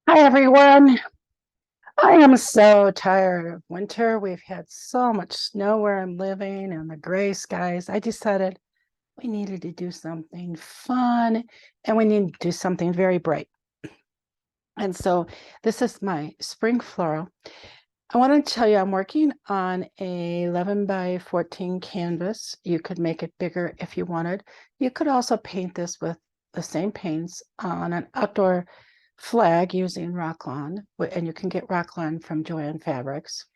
Hi, everyone. I am so tired of winter. We've had so much snow where I'm living and the gray skies. I decided we needed to do something fun and we need to do something very bright. And so this is my spring floral. I want to tell you I'm working on a 11 by 14 canvas. You could make it bigger if you wanted. You could also paint this with the same paints on an outdoor flag using Rocklon, and you can get Rocklon from Joann Fabrics.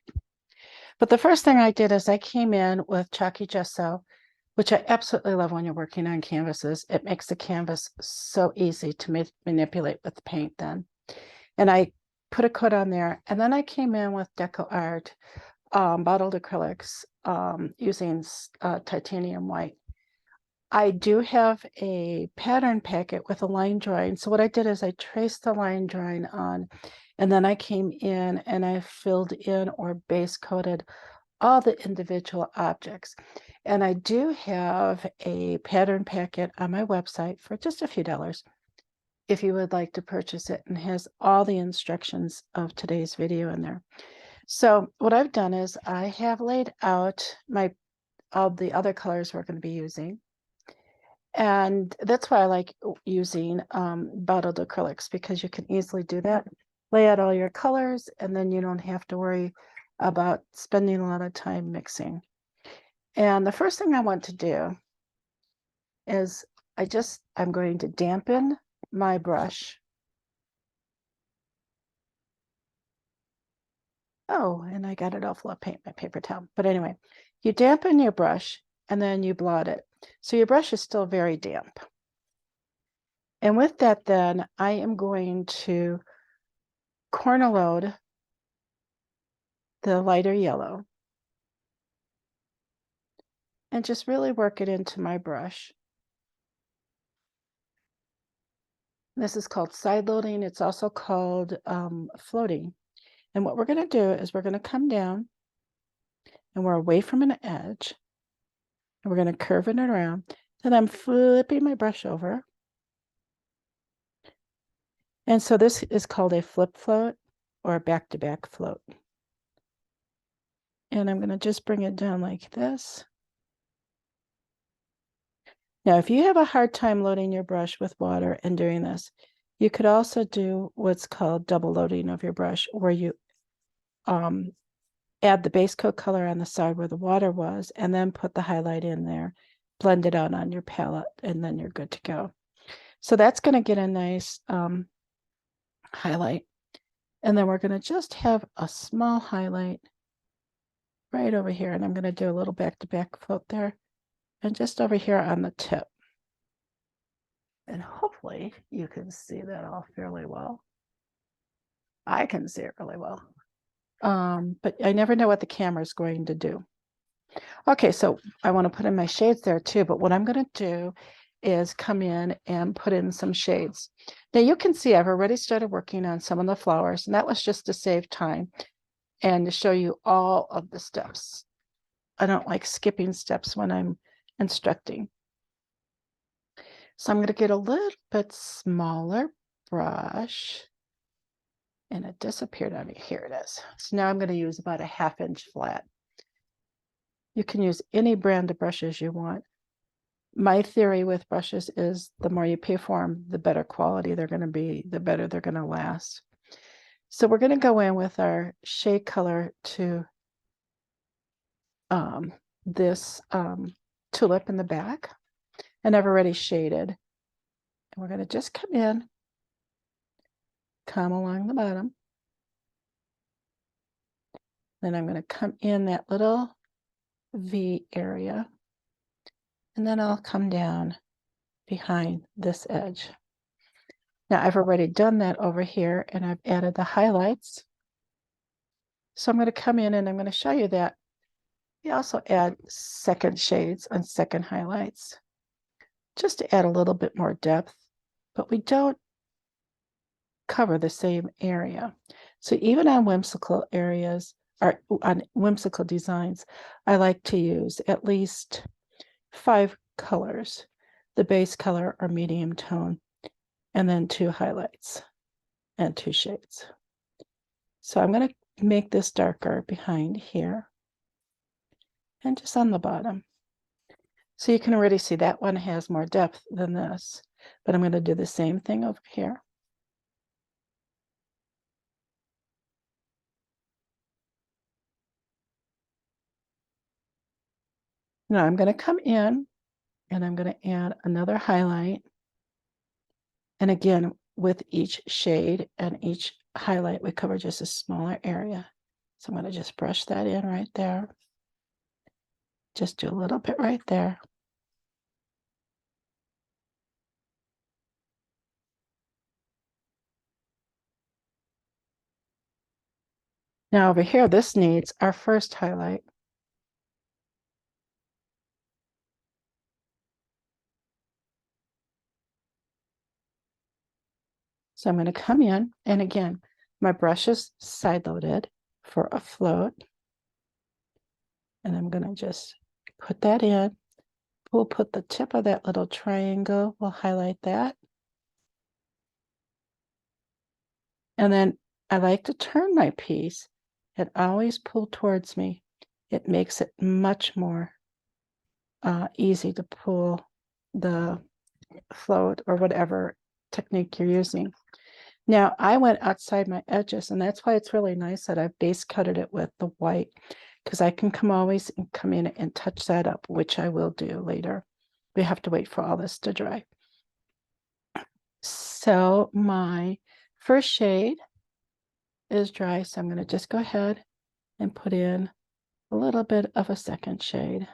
But the first thing I did is I came in with chalky gesso, which I absolutely love when you're working on canvases. It makes the canvas so easy to manipulate with the paint then. And I put a coat on there, and then I came in with Deco Art bottled acrylics using titanium white. I do have a pattern packet with a line drawing. So what I did is I traced the line drawing on, and then I came in and I filled in or base coated all the individual objects. And I do have a pattern packet on my website for just a few dollars if you would like to purchase it, and has all the instructions of today's video in there. So what I've done is I have laid out all the other colors we're going to be using. And that's why I like using bottled acrylics, because you can easily do that. Lay out all your colors, and then you don't have to worry about spending a lot of time mixing. And the first thing I want to do is I'm going to dampen my brush. Oh, and I got it all full of paint, my paper towel. But anyway, you dampen your brush and then you blot it. So your brush is still very damp. And with that, then I am going to corner load the lighter yellow and just really work it into my brush. This is called side loading. It's also called floating. And what we're going to do is we're going to come down and we're away from an edge. And we're going to curve it around. Then I'm flipping my brush over. And so this is called a flip float or a back-to-back float. And I'm going to just bring it down like this. Now, if you have a hard time loading your brush with water and doing this, you could also do what's called double loading of your brush, where you add the base coat color on the side where the water was, and then put the highlight in there, blend it out on your palette, and then you're good to go. So that's going to get a nice highlight. And then we're going to just have a small highlight right over here. And I'm going to do a little back-to-back float there, and just over here on the tip. And hopefully you can see that all fairly well. I can see it really well. But I never know what the camera is going to do. Okay, so I want to put in my shades there too, but what I'm going to do is come in and put in some shades. Now you can see I've already started working on some of the flowers, and that was just to save time and to show you all of the steps. I don't like skipping steps when I'm instructing. So I'm going to get a little bit smaller brush, and it disappeared on me. Here it is. So now I'm going to use about a 1/2 inch flat. You can use any brand of brushes you want. My theory with brushes is the more you pay for them, the better quality they're going to be, the better they're going to last. So we're going to go in with our shade color to this tulip in the back, and I've already shaded. And we're going to just come in, come along the bottom. Then I'm going to come in that little V area, and then I'll come down behind this edge. Now I've already done that over here, and I've added the highlights. So I'm going to come in and I'm going to show you that we also add second shades and second highlights just to add a little bit more depth, but we don't cover the same area. So even on whimsical areas or on whimsical designs, I like to use at least 5 colors, the base color or medium tone, and then 2 highlights. and 2 shades. So I'm going to make this darker behind here and just on the bottom. So you can already see that one has more depth than this, but I'm going to do the same thing over here. Now I'm going to come in and I'm going to add another highlight. And again, with each shade and each highlight, we cover just a smaller area. So I'm going to just brush that in right there. Just do a little bit right there. Now over here, this needs our first highlight. So I'm going to come in, and again, my brush is side-loaded for a float. And I'm going to just put that in. We'll put the tip of that little triangle, we'll highlight that. And then I like to turn my piece and always pull towards me. It makes it much more easy to pull the float or whatever technique you're using. Now I went outside my edges, and that's why it's really nice that I've base coated it with the white, because I can always come in and touch that up, which I will do later. We have to wait for all this to dry. So my first shade is dry, so I'm going to just go ahead and put in a little bit of a second shade.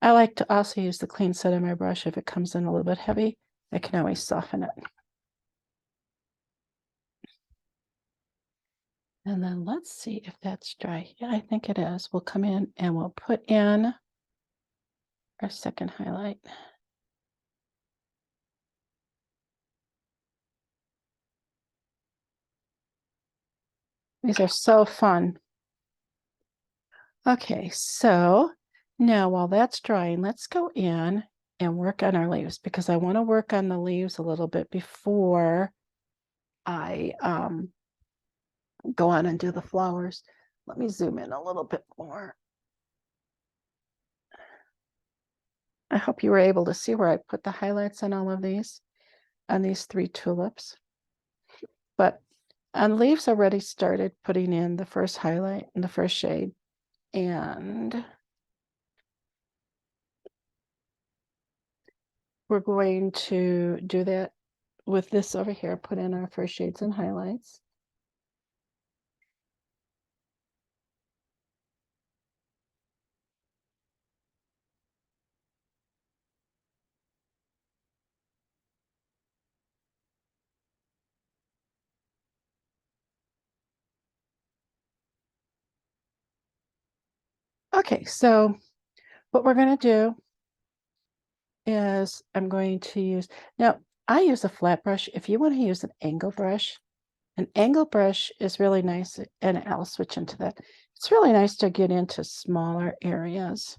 I like to also use the clean set of my brush. If it comes in a little bit heavy, I can always soften it. And then let's see if that's dry. Yeah, I think it is. We'll come in and we'll put in our second highlight. These are so fun. Okay, so now while that's drying, let's go in and work on our leaves, because I want to work on the leaves a little bit before I go on and do the flowers. Let me zoom in a little bit more. I hope you were able to see where I put the highlights on all of these, on these 3 tulips. But on leaves, I already started putting in the first highlight and the first shade. And we're going to do that with this over here, put in our first shades and highlights. Okay, so what we're going to do is I'm going to use, now I use a flat brush. If you want to use an angle brush is really nice, and I'll switch into that. It's really nice to get into smaller areas.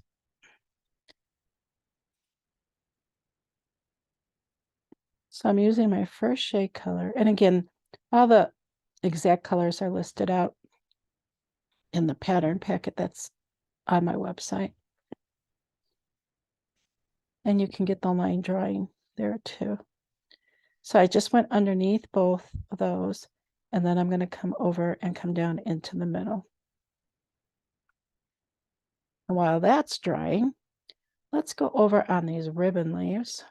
So I'm using my first shade color. And again, all the exact colors are listed out in the pattern packet that's on my website. And you can get the line drawing there too. So I just went underneath both of those, and then I'm going to come over and come down into the middle. And while that's drying, let's go over on these ribbon leaves.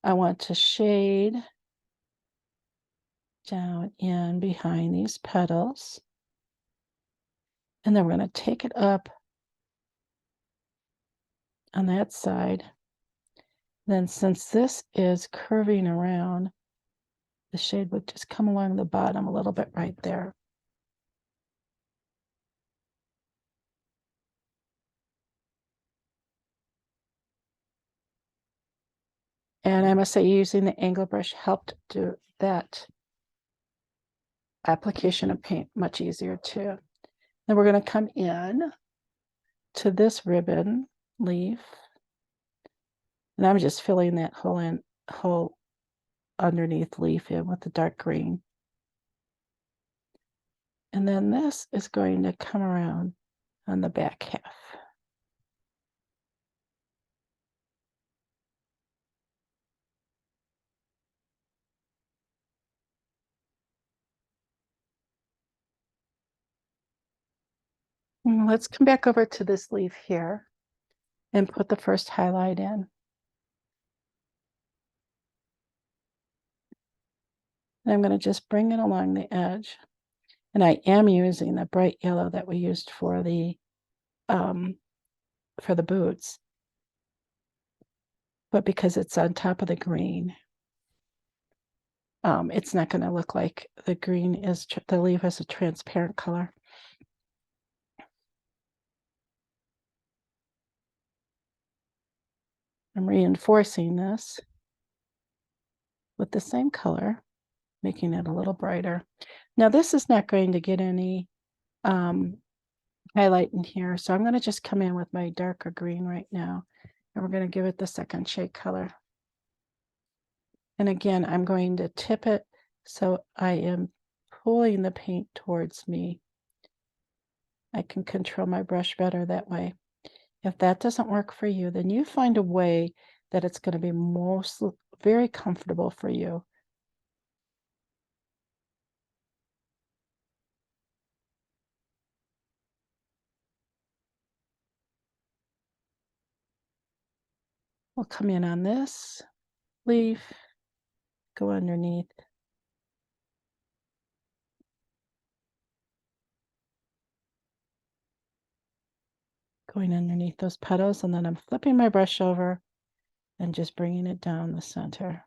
I want to shade down in behind these petals. And then we're going to take it up on that side. Then since this is curving around, the shade would just come along the bottom a little bit right there. And I must say, using the angle brush helped do that application of paint much easier too. Then we're going to come in to this ribbon leaf. And I'm just filling that whole underneath leaf in with the dark green. And then this is going to come around on the back half. Let's come back over to this leaf here and put the first highlight in. And I'm going to just bring it along the edge. And I am using the bright yellow that we used for the boots. But because it's on top of the green, it's not going to look like the green is, the leaf is a transparent color. I'm reinforcing this with the same color, making it a little brighter. Now this is not going to get any highlight in here, so I'm going to just come in with my darker green right now, and we're going to give it the second shade color. And again, I'm going to tip it so I am pulling the paint towards me. I can control my brush better that way. If that doesn't work for you, then you find a way that it's going to be very comfortable for you. We'll come in on this leaf, go underneath. Going underneath those petals, and then I'm flipping my brush over and just bringing it down the center.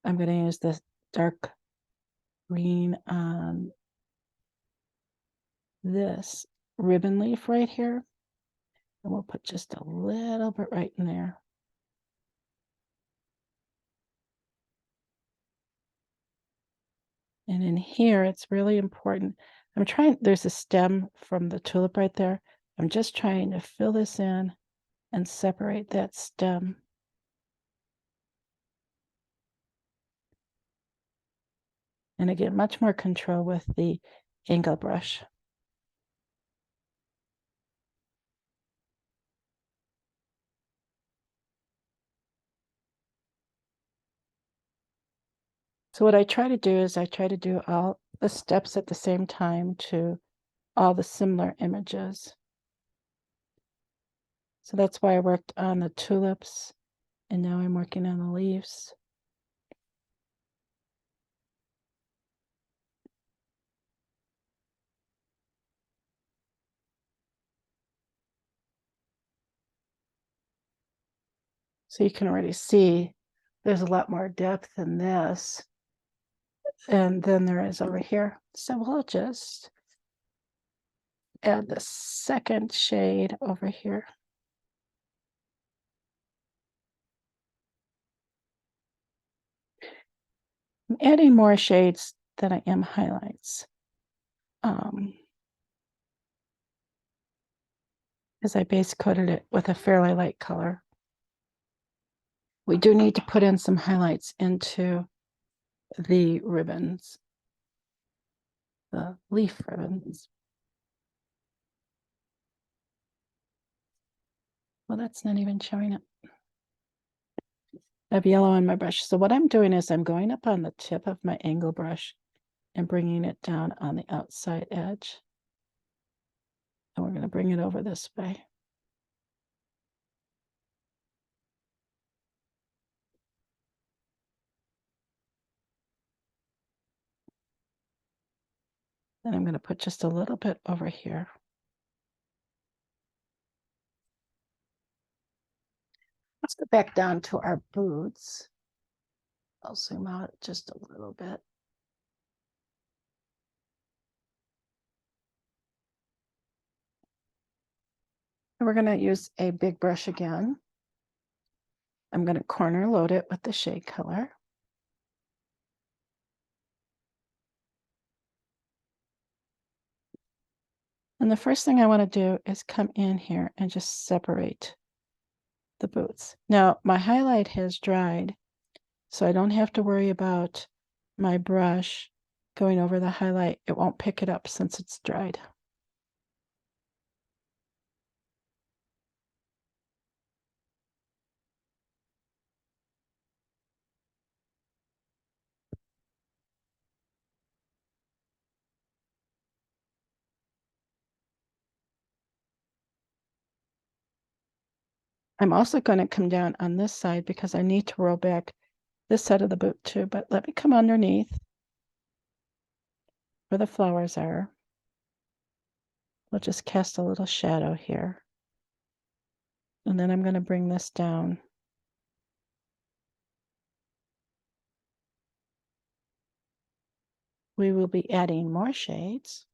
I'm going to use this dark green on this ribbon leaf right here. And we'll put just a little bit right in there. And in here, it's really important. There's a stem from the tulip right there. I'm just trying to fill this in and separate that stem. And again, much more control with the angle brush. So what I try to do is I try to do all the steps at the same time to all the similar images. So that's why I worked on the tulips, and now I'm working on the leaves. So you can already see there's a lot more depth in this and then there is over here. So we'll just add the second shade over here. I'm adding more shades than I am highlights. Because I base coated it with a fairly light color. We do need to put in some highlights into the ribbons, the leaf ribbons. Well, that's not even showing up. I have yellow on my brush. So what I'm doing is I'm going up on the tip of my angle brush and bringing it down on the outside edge. And we're going to bring it over this way. Then I'm going to put just a little bit over here. Let's go back down to our boots. I'll zoom out just a little bit. And we're going to use a big brush again. I'm going to corner load it with the shade color. And the first thing I want to do is come in here and just separate the boots. Now, my highlight has dried, so I don't have to worry about my brush going over the highlight. It won't pick it up since it's dried. I'm also going to come down on this side because I need to roll back this side of the boot too, but let me come underneath where the flowers are. We'll just cast a little shadow here. And then I'm going to bring this down. We will be adding more shades.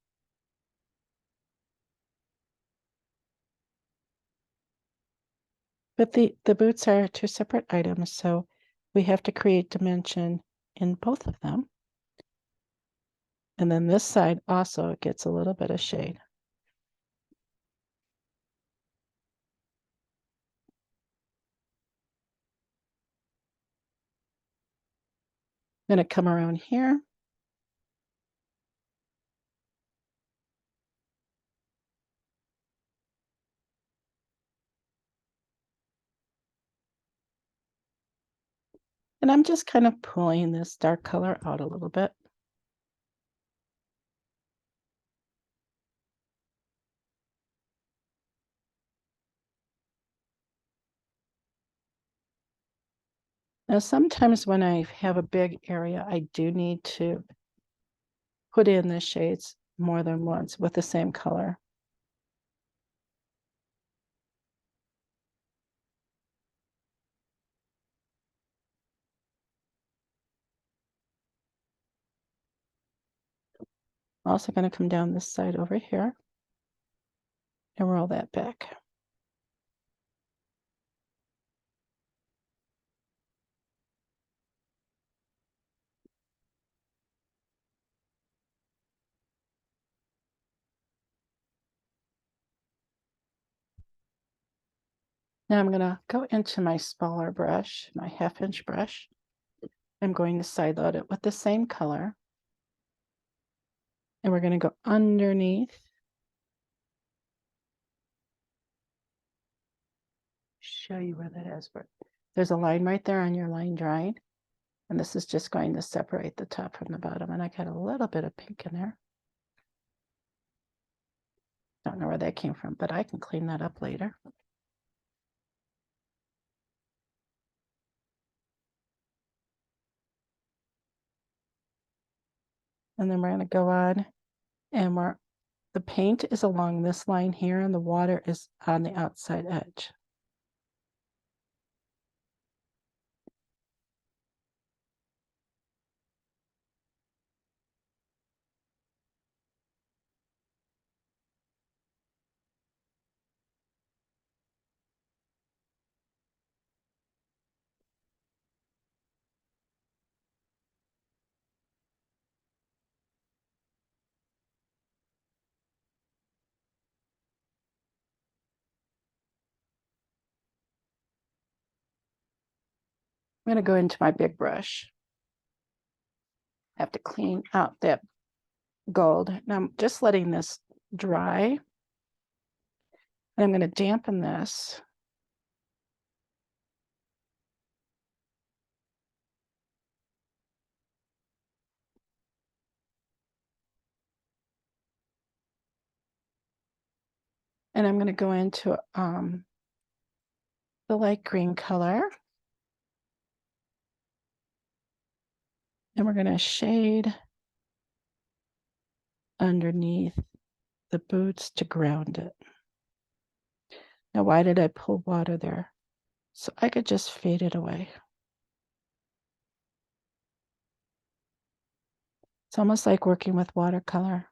But the boots are two separate items, so we have to create dimension in both of them. And then this side also gets a little bit of shade. I'm going to come around here. And I'm just kind of pulling this dark color out a little bit. Now, sometimes when I have a big area, I do need to put in the shades more than once with the same color. I'm also going to come down this side over here and roll that back. Now I'm going to go into my smaller brush, my 1/2-inch brush. I'm going to side load it with the same color. And we're going to go underneath. Show you where that is. But there's a line right there on your line drawing. And this is just going to separate the top from the bottom. And I got a little bit of pink in there. Don't know where that came from, but I can clean that up later. And then we're going to go on and the paint is along this line here and the water is on the outside edge. I'm going to go into my big brush. I have to clean out that gold. Now I'm just letting this dry. And I'm going to dampen this. And I'm going to go into the light green color. And we're going to shade underneath the boots to ground it. Now, why did I pull water there? So I could just fade it away. It's almost like working with watercolor.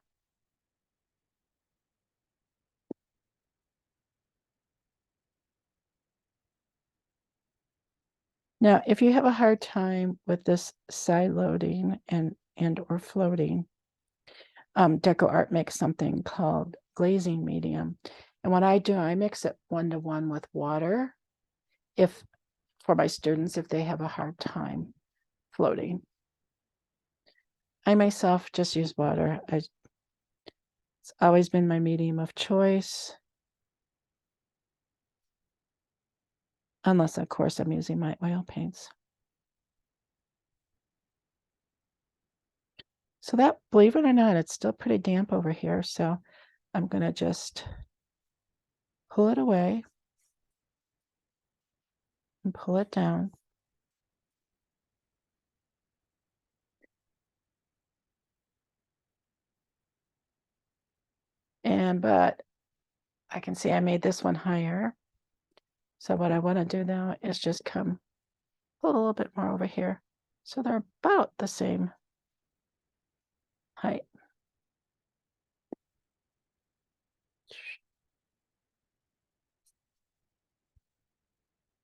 Now, if you have a hard time with this side loading and or floating, Deco Art makes something called glazing medium. And what I do, I mix it 1-to-1 with water if for my students if they have a hard time floating. I myself just use water. It's always been my medium of choice. Unless, of course, I'm using my oil paints. So that, believe it or not, it's still pretty damp over here. So I'm going to just pull it away and pull it down. But I can see I made this one higher. So what I want to do now is just come pull a little bit more over here. So they're about the same height.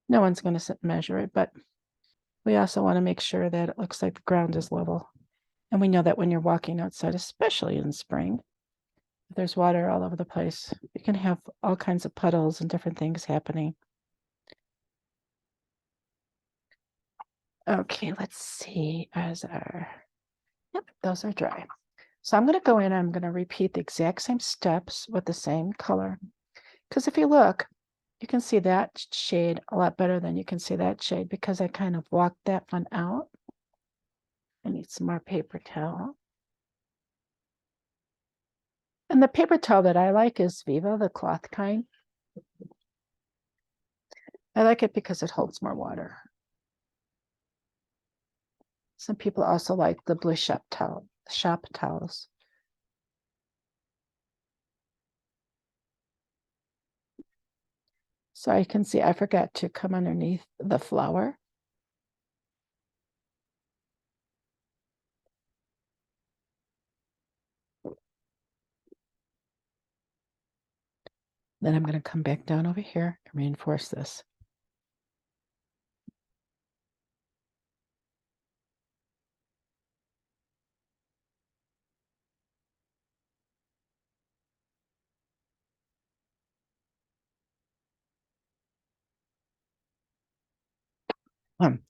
No one's going to sit and measure it, but we also want to make sure that it looks like the ground is level. And we know that when you're walking outside, especially in spring, if there's water all over the place, you can have all kinds of puddles and different things happening. Okay, let's see. Yep, those are dry. So I'm going to go in and I'm going to repeat the exact same steps with the same color. Because if you look, you can see that shade a lot better than you can see that shade because I kind of walked that one out. I need some more paper towel. And the paper towel that I like is Viva, the cloth kind. I like it because it holds more water. Some people also like the blue shop towels. So you can see I forgot to come underneath the flower. Then I'm going to come back down over here and reinforce this.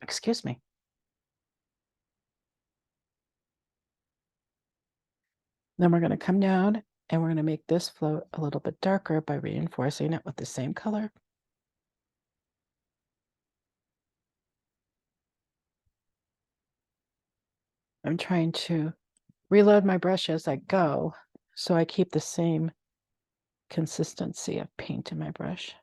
Excuse me. Then we're going to come down and we're going to make this float a little bit darker by reinforcing it with the same color. I'm trying to reload my brush as I go so I keep the same consistency of paint in my brush.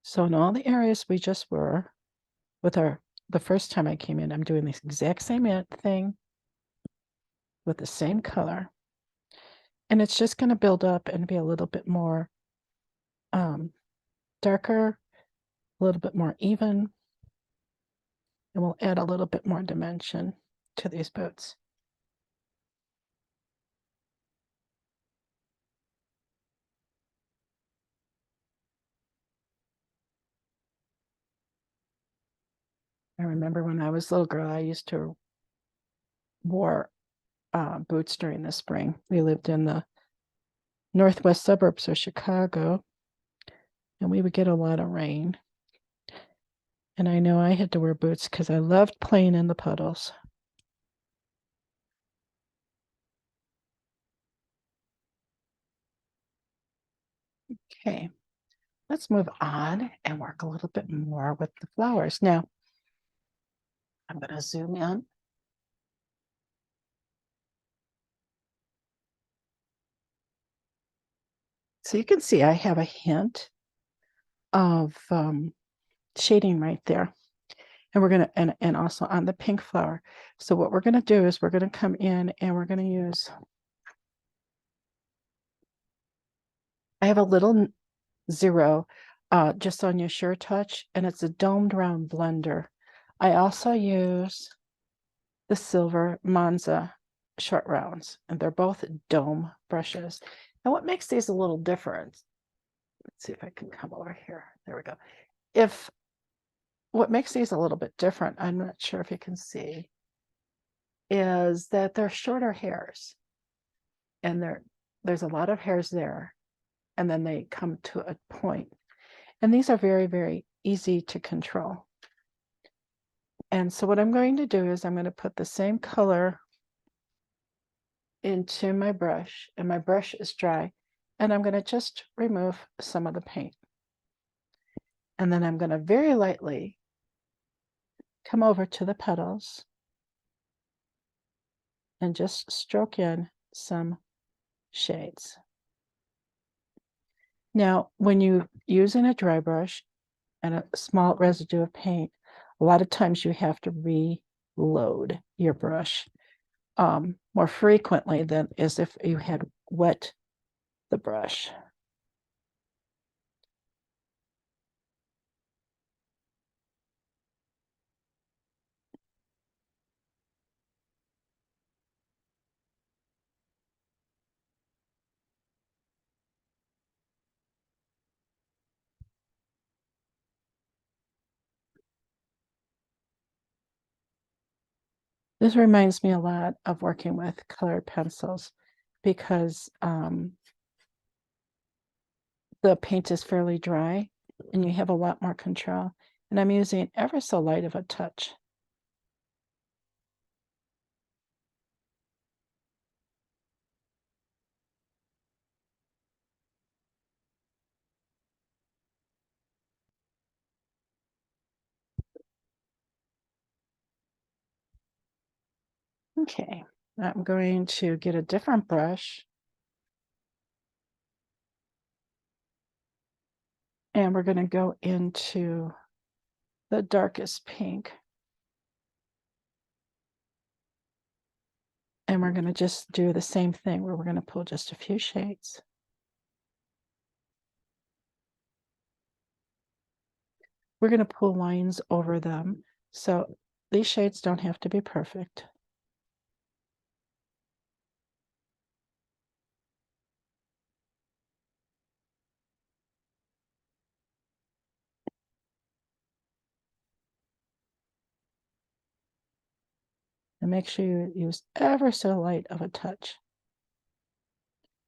So in all the areas we just were with the first time I came in, I'm doing the exact same thing with the same color. And it's just going to build up and be a little bit more darker, a little bit more even. And we'll add a little bit more dimension to these boots. I remember when I was a little girl, I used to wear boots during the spring. We lived in the northwest suburbs of Chicago, and we would get a lot of rain. And I know I had to wear boots because I loved playing in the puddles. Okay, let's move on and work a little bit more with the flowers. Now, I'm going to zoom in. So you can see I have a hint of shading right there. And we're going to, and also on the pink flower. So what we're going to do is we're going to come in and we're going to use, I have a little 0 just on your Sure Touch, and it's a domed round blender. I also use the silver Monza short rounds, and they're both dome brushes. And what makes these a little different, let's see if I can come over here. There we go. If what makes these a little bit different, I'm not sure if you can see, is that they're shorter hairs and there's a lot of hairs there, and then they come to a point. And these are very, very easy to control. And so what I'm going to do is I'm going to put the same color into my brush, and my brush is dry, and I'm going to just remove some of the paint. And then I'm going to very lightly come over to the petals and just stroke in some shades. Now, when you're using a dry brush and a small residue of paint, a lot of times you have to reload your brush more frequently than as if you had wet the brush. This reminds me a lot of working with colored pencils because the paint is fairly dry and you have a lot more control. And I'm using ever so light of a touch. Okay, I'm going to get a different brush and we're going to go into the darkest pink. And we're going to just do the same thing where we're going to pull just a few shades. We're going to pull lines over them. So these shades don't have to be perfect. And make sure you use ever so light of a touch.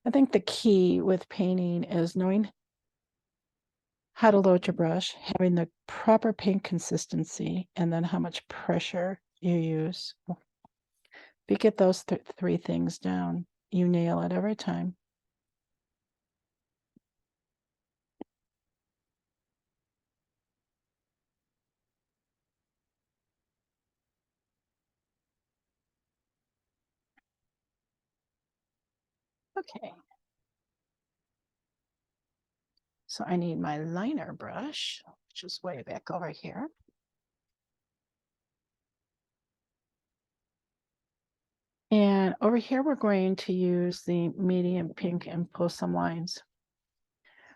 I think the key with painting is knowing how to load your brush, having the proper paint consistency, and then how much pressure you use. If you get those three things down, you nail it every time. Okay. So I need my liner brush, which is way back over here. And over here, we're going to use the medium pink and pull some lines.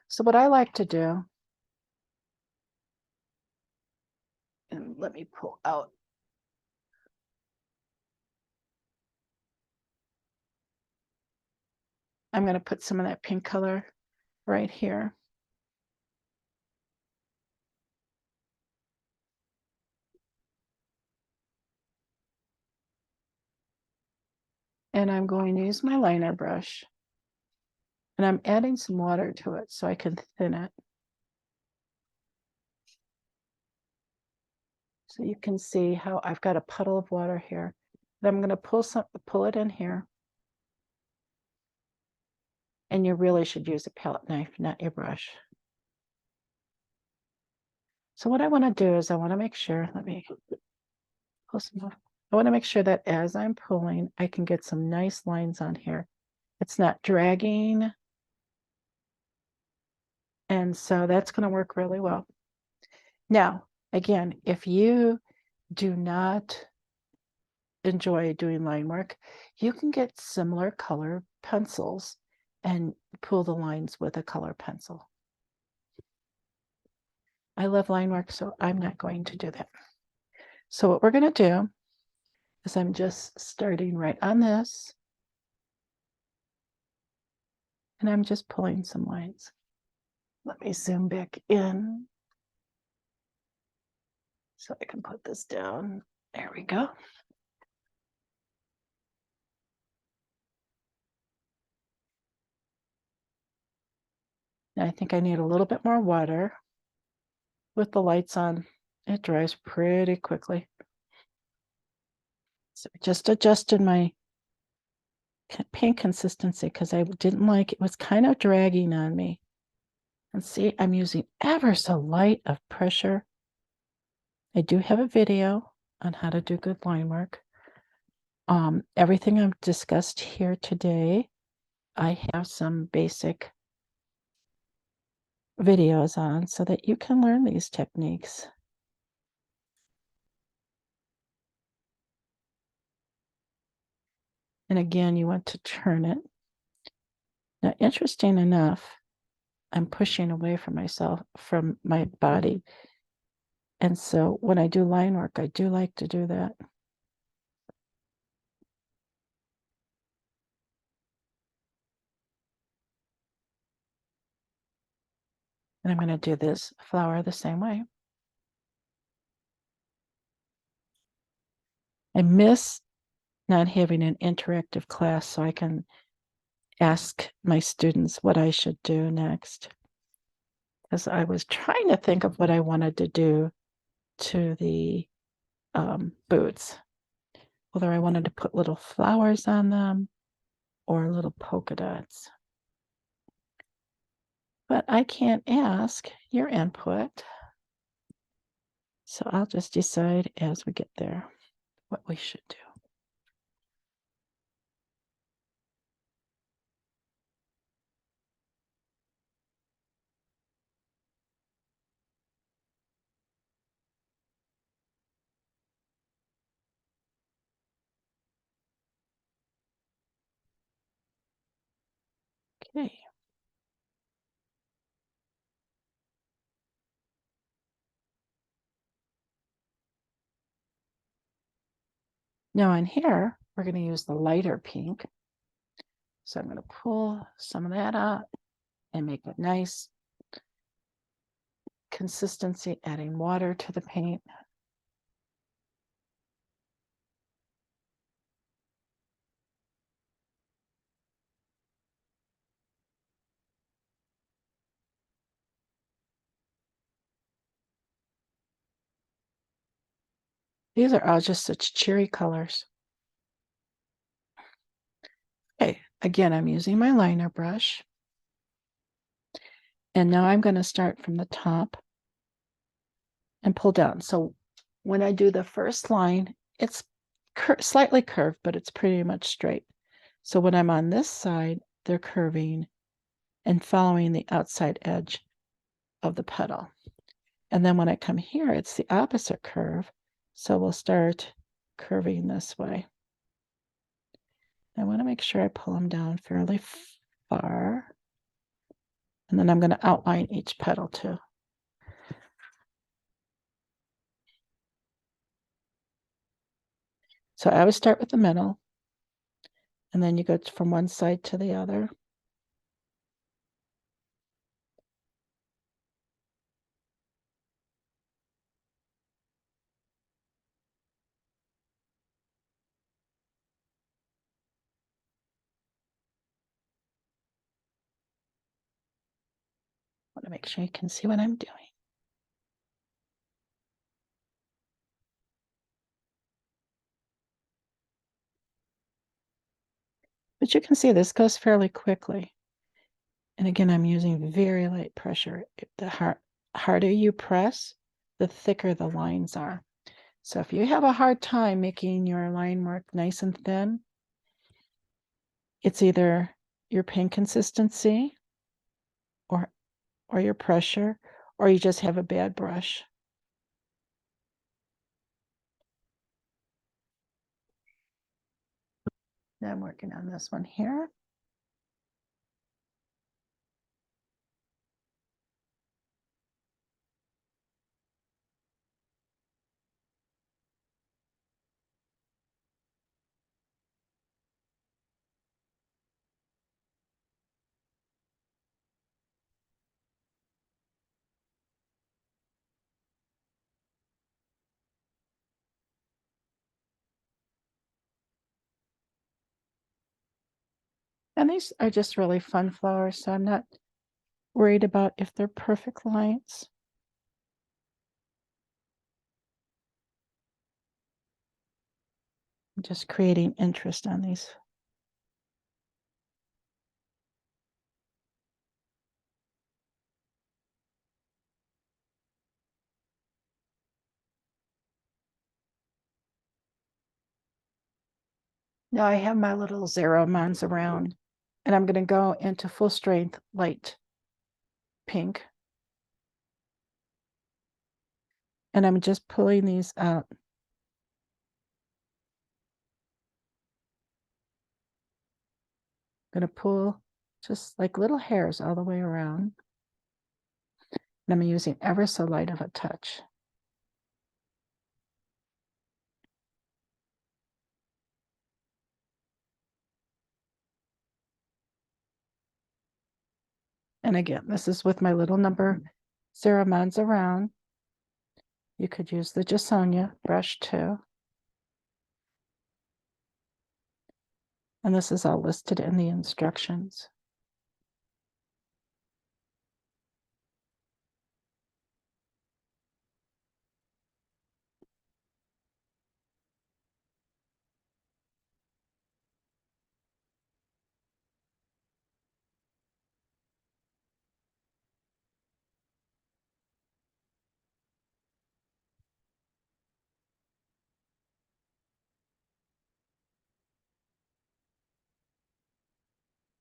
So what I like to do, and let me pull out. I'm going to put some of that pink color right here. And I'm going to use my liner brush. And I'm adding some water to it so I can thin it. So you can see how I've got a puddle of water here. And I'm going to pull it in here. And you really should use a palette knife, not your brush. So what I want to do is I want to make sure, let me pull some off. I want to make sure that as I'm pulling, I can get some nice lines on here. It's not dragging. And so that's going to work really well. Now, again, if you do not enjoy doing line work, you can get similar color pencils and pull the lines with a color pencil. I love line work, so I'm not going to do that. So what we're going to do is I'm just starting right on this, and I'm just pulling some lines. Let me zoom back in. So I can put this down. There we go. Now I think I need a little bit more water. With the lights on, it dries pretty quickly. So I just adjusted my paint consistency because I didn't like it was kind of dragging on me. And see, I'm using ever so light of pressure. I do have a video on how to do good line work. Everything I've discussed here today, I have some basic videos on so that you can learn these techniques. And again, you want to turn it. Now, interesting enough, I'm pushing away from myself, from my body. And so when I do line work, I do like to do that. And I'm going to do this flower the same way. I miss not having an interactive class so I can ask my students what I should do next. Because I was trying to think of what I wanted to do to the boots. Whether I wanted to put little flowers on them or little polka dots. But I can't ask your input. So I'll just decide as we get there what we should do. Okay. Now in here, we're going to use the lighter pink. So I'm going to pull some of that out and make it nice consistency, adding water to the paint. These are all just such cheery colors. Okay, again, I'm using my liner brush. And now I'm going to start from the top and pull down. So when I do the first line, it's slightly curved, but it's pretty much straight. So when I'm on this side, they're curving and following the outside edge of the petal. And then when I come here, it's the opposite curve. So we'll start curving this way. I want to make sure I pull them down fairly far. And then I'm going to outline each petal too. So I always start with the middle, and then you go from one side to the other. I want to make sure you can see what I'm doing. But you can see this goes fairly quickly. And again, I'm using very light pressure. The harder you press, the thicker the lines are. So if you have a hard time making your line work nice and thin, it's either your paint consistency or your pressure, or you just have a bad brush. Now I'm working on this one here. And these are just really fun flowers, so I'm not worried about if they're perfect lines. I'm just creating interest on these. Now I have my little zero mons around, and I'm going to go into full strength light pink. And I'm just pulling these out. I'm going to pull just like little hairs all the way around. And I'm using ever so light of a touch. And again, this is with my little number zero mons around. You could use the Jasonia brush too. And this is all listed in the instructions.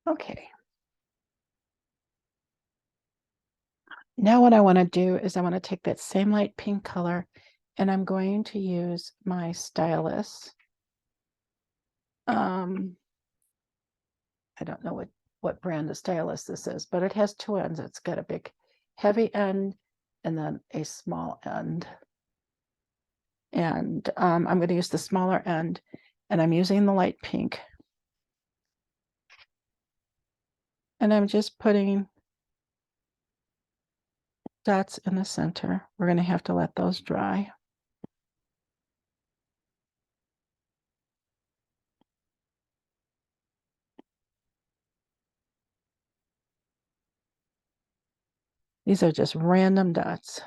Okay. Now what I want to do is I want to take that same light pink color and I'm going to use my stylus. I don't know what brand of stylus this is, but it has two ends. It's got a big heavy end and then a small end. And I'm going to use the smaller end and I'm using the light pink. And I'm just putting dots in the center. We're going to have to let those dry. These are just random dots.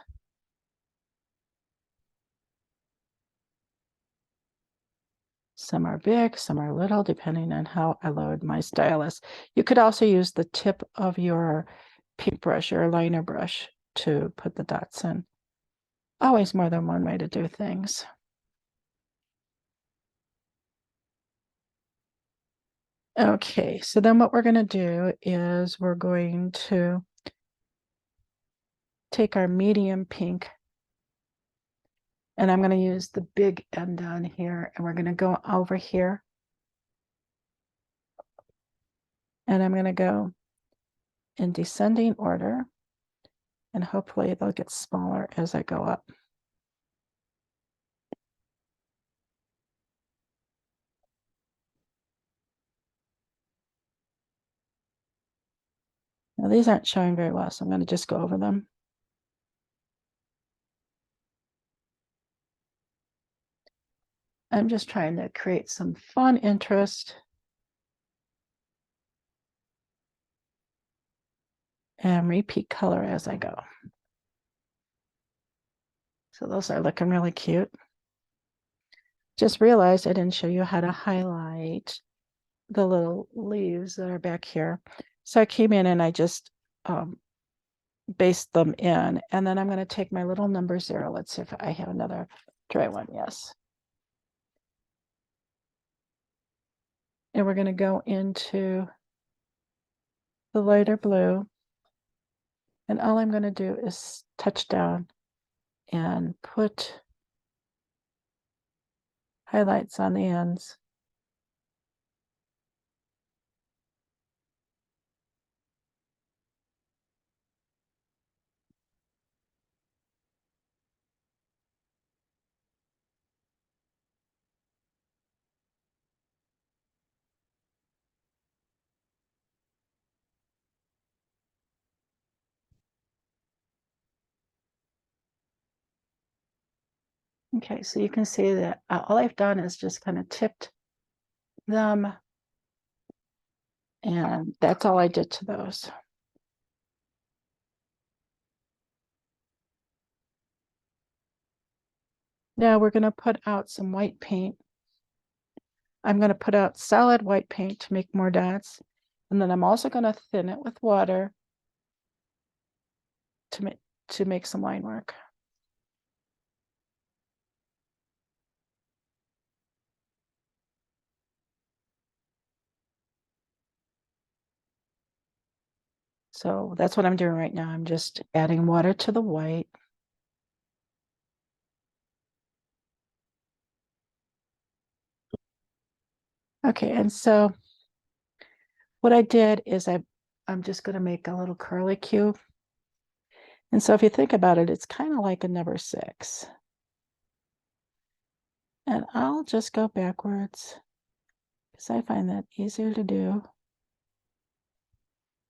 Some are big, some are little, depending on how I load my stylus. You could also use the tip of your paintbrush or liner brush to put the dots in. Always more than one way to do things. Okay, so then what we're going to do is we're going to take our medium pink and I'm going to use the big end down here and we're going to go over here and I'm going to go in descending order and hopefully they'll get smaller as I go up. Now these aren't showing very well, so I'm going to just go over them. I'm just trying to create some fun interest and repeat color as I go. So those are looking really cute. Just realized I didn't show you how to highlight the little leaves that are back here. So I came in and I just based them in. And then I'm going to take my little number 0. Let's see if I have another dry one. Yes. And we're going to go into the lighter blue. And all I'm going to do is touch down and put highlights on the ends. Okay, so you can see that all I've done is just kind of tipped them And that's all I did to those. Now we're going to put out some white paint. I'm going to put out solid white paint to make more dots. And then I'm also going to thin it with water to make some line work. So that's what I'm doing right now. I'm just adding water to the white. Okay, and so what I did is I'm just going to make a little curly cube. And so if you think about it, it's kind of like a number 6. And I'll just go backwards because I find that easier to do.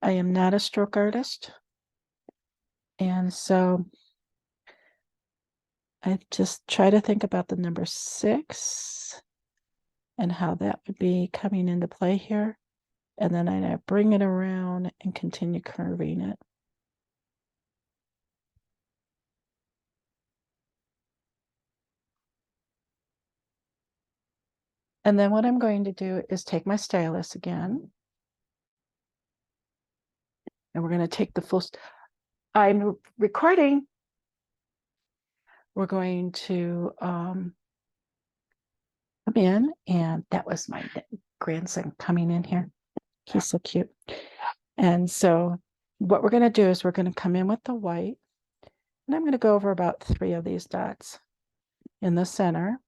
I am not a stroke artist. And so I just try to think about the number 6 and how that would be coming into play here. And then I bring it around and continue curving it. And then what I'm going to do is take my stylus again. And we're going to take the full, I'm recording. We're going to come in, and that was my grandson coming in here. He's so cute. And so what we're going to do is we're going to come in with the white, and I'm going to go over about 3 of these dots in the center.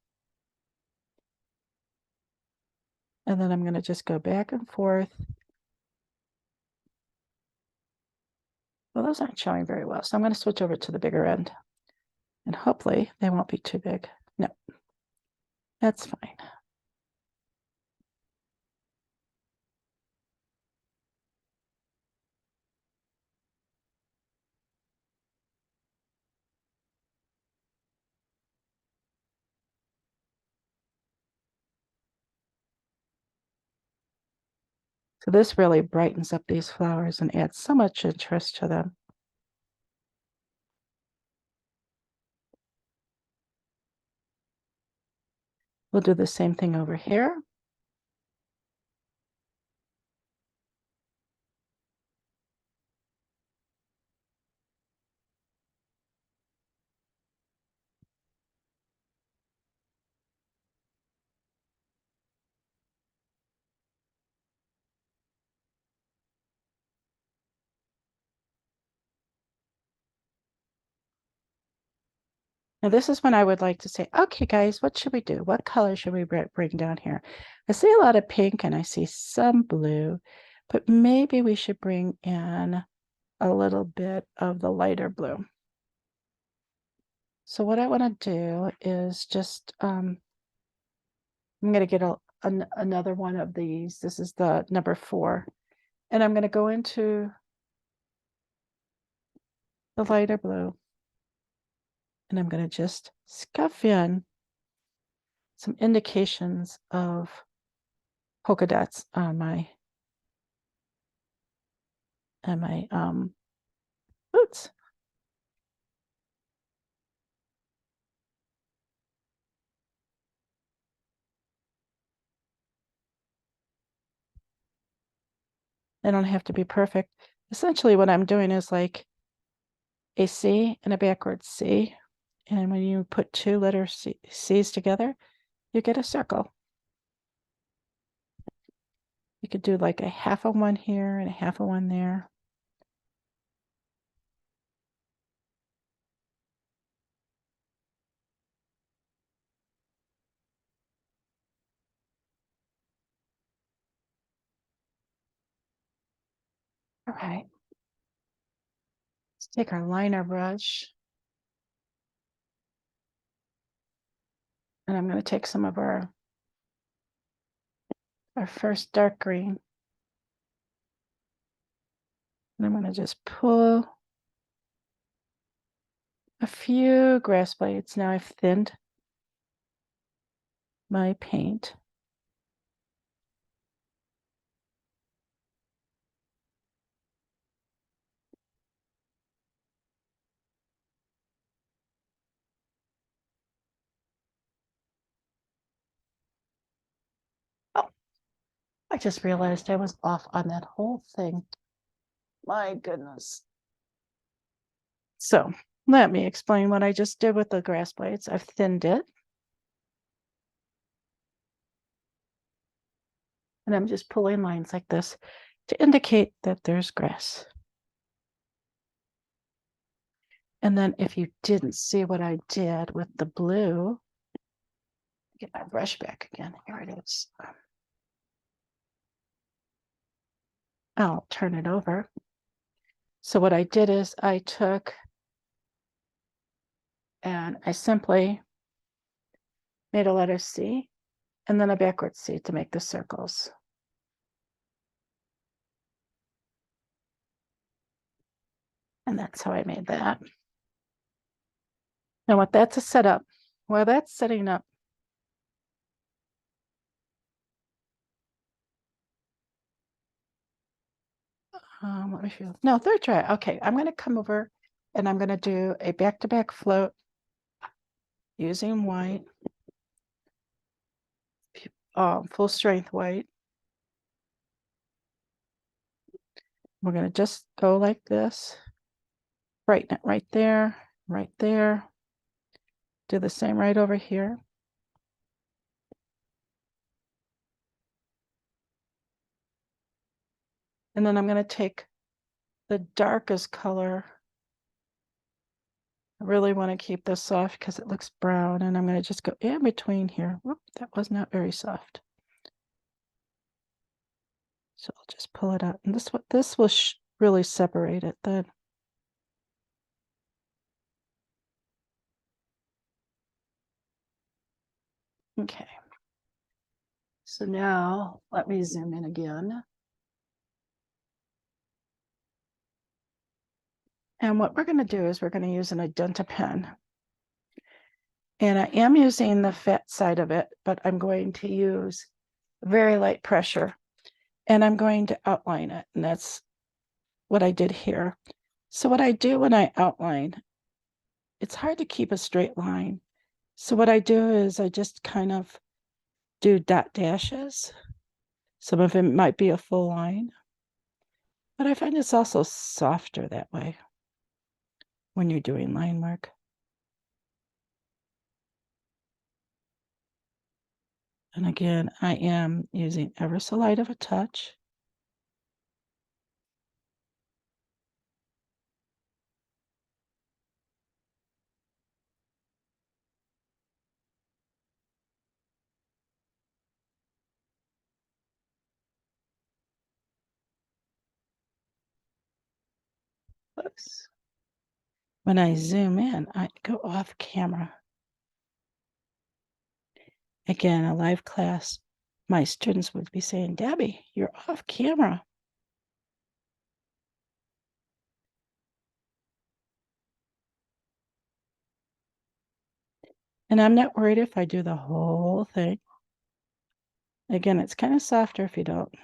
And then I'm going to just go back and forth. Well, those aren't showing very well, so I'm going to switch over to the bigger end. And hopefully they won't be too big. No, that's fine. So this really brightens up these flowers and adds so much interest to them. We'll do the same thing over here. Now this is when I would like to say, okay, guys, what should we do? What color should we bring down here? I see a lot of pink and I see some blue, but maybe we should bring in a little bit of the lighter blue. So what I want to do is just, I'm going to get another one of these. This is the number 4. And I'm going to go into the lighter blue. And I'm going to just scuff in some indications of polka dots on my boots. They don't have to be perfect. Essentially what I'm doing is like a C and a backwards C. And when you put 2 letter C's together, you get a circle. You could do like a half of one here and a half of one there. All right. Let's take our liner brush. And I'm going to take some of our first dark green. And I'm going to just pull a few grass blades. Now I've thinned my paint. I just realized I was off on that whole thing. My goodness. So let me explain what I just did with the grass blades. I've thinned it. And I'm just pulling lines like this to indicate that there's grass. And then if you didn't see what I did with the blue, get my brush back again. Here it is. I'll turn it over. So what I did is I took and I simply made a letter C and then a backward C to make the circles. And that's how I made that. Now what that's a setup. While that's setting up, let me feel. No, third try. Okay, I'm going to come over and I'm going to do a back-to-back float using white, full strength white. We're going to just go like this, brighten it right there, right there. Do the same right over here. And then I'm going to take the darkest color. I really want to keep this soft because it looks brown, and I'm going to just go in between here. Whoop, that was not very soft. So I'll just pull it out, and this will really separate it then. Okay. So now let me zoom in again. And what we're going to do is we're going to use an Identa pen. And I am using the fat side of it, but I'm going to use very light pressure. And I'm going to outline it. And that's what I did here. So what I do when I outline, it's hard to keep a straight line. So what I do is I just kind of do dot dashes. Some of it might be a full line. But I find it's also softer that way when you're doing line work. And again, I am using ever so light of a touch. Oops. When I zoom in, I go off camera. Again, a live class, my students would be saying, Debbie, you're off camera. And I'm not worried if I do the whole thing. Again, it's kind of softer if you don't.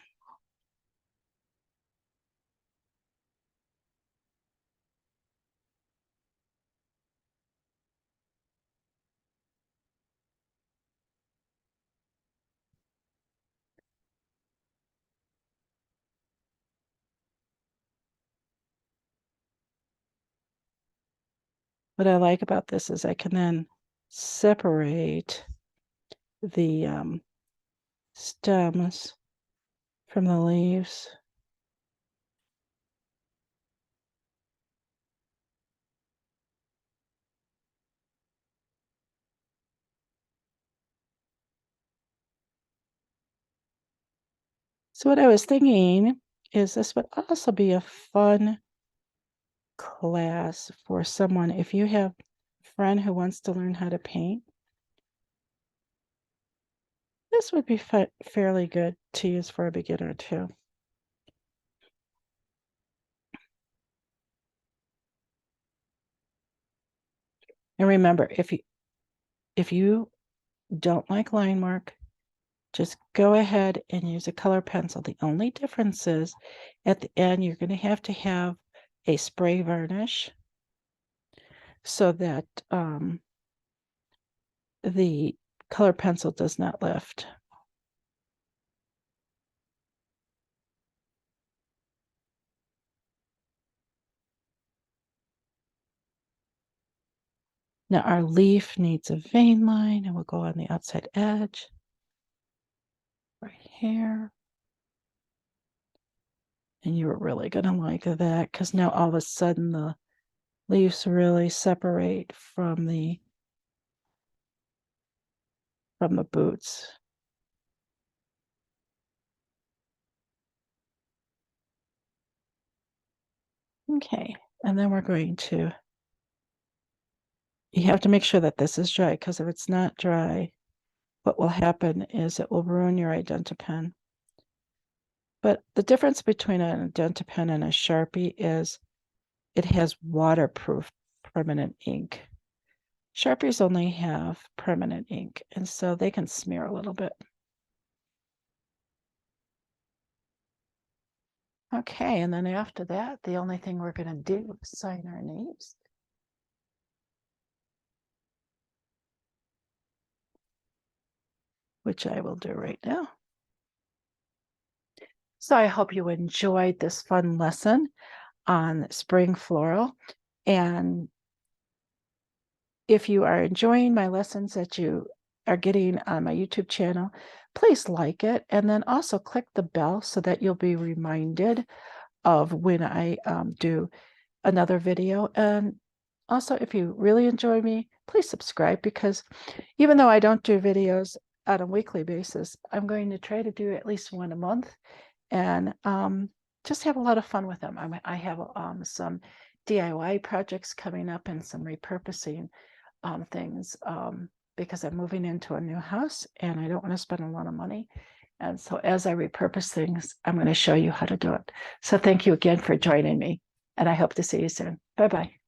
What I like about this is I can then separate the stems from the leaves. So what I was thinking is this would also be a fun class for someone if you have a friend who wants to learn how to paint. This would be fairly good to use for a beginner too. And remember, if you don't like line work, just go ahead and use a color pencil. The only difference is at the end, you're going to have a spray varnish so that the color pencil does not lift. Now our leaf needs a vein line, and we'll go on the outside edge right here. And you're really going to like that because now all of a sudden the leaves really separate from the boots. Okay, and then we're going to, you have to make sure that this is dry because if it's not dry, what will happen is it will ruin your IdentiPen. But the difference between an IdentiPen and a Sharpie is it has waterproof permanent ink. Sharpies only have permanent ink, and so they can smear a little bit. Okay, and then after that, the only thing we're going to do is sign our names. Which I will do right now. So I hope you enjoyed this fun lesson on spring floral. And if you are enjoying my lessons that you are getting on my YouTube channel, please like it and then also click the bell so that you'll be reminded of when I do another video. And also, if you really enjoy me, please subscribe because even though I don't do videos on a weekly basis, I'm going to try to do at least one a month and just have a lot of fun with them. I have some DIY projects coming up and some repurposing things because I'm moving into a new house and I don't want to spend a lot of money. And so as I repurpose things, I'm going to show you how to do it. So thank you again for joining me, and I hope to see you soon. Bye-bye.